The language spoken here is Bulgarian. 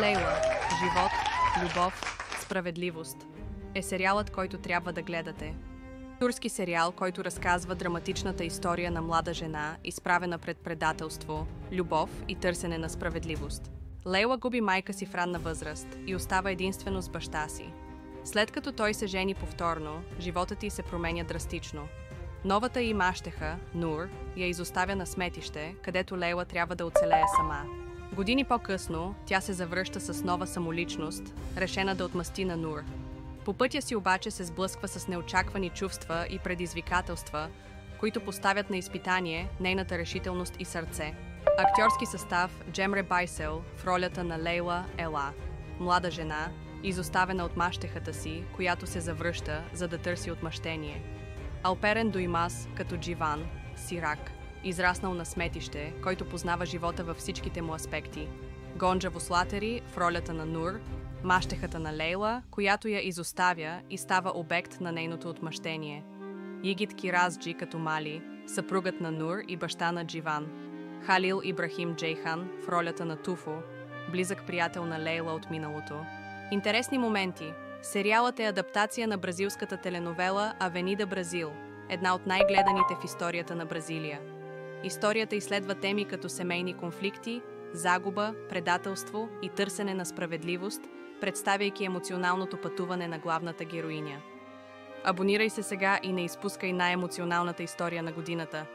Лейла – живот, любов, справедливост е сериалът, който трябва да гледате. Турски сериал, който разказва драматичната история на млада жена, изправена пред предателство, любов и търсене на справедливост. Лейла губи майка си в ранна възраст и остава единствено с баща си. След като той се жени повторно, животът й се променя драстично. Новата й мащеха, Нур, я изоставя на сметище, където Лейла трябва да оцелее сама. Години по-късно, тя се завръща с нова самоличност, решена да отмъсти на Нур. По пътя си обаче се сблъсква с неочаквани чувства и предизвикателства, които поставят на изпитание нейната решителност и сърце. Актьорски състав: Джемре Байсел в ролята на Лейла Ела, млада жена, изоставена от мащехата си, която се завръща, за да търси отмъщение. Алперен Дуймас като Дживан, сирак, израснал на сметище, който познава живота във всичките му аспекти. Гонджа Вослатери в ролята на Нур, мащехата на Лейла, която я изоставя и става обект на нейното отмъщение. Йигит Киразджи като Мали, съпругът на Нур и баща на Дживан. Халил Ибрахим Джейхан в ролята на Туфо, близък приятел на Лейла от миналото. Интересни моменти. Сериалът е адаптация на бразилската теленовела Авенида Бразил, една от най-гледаните в историята на Бразилия. Историята изследва теми като семейни конфликти, загуба, предателство и търсене на справедливост, представяйки емоционалното пътуване на главната героиня. Абонирай се сега и не изпускай най-емоционалната история на годината.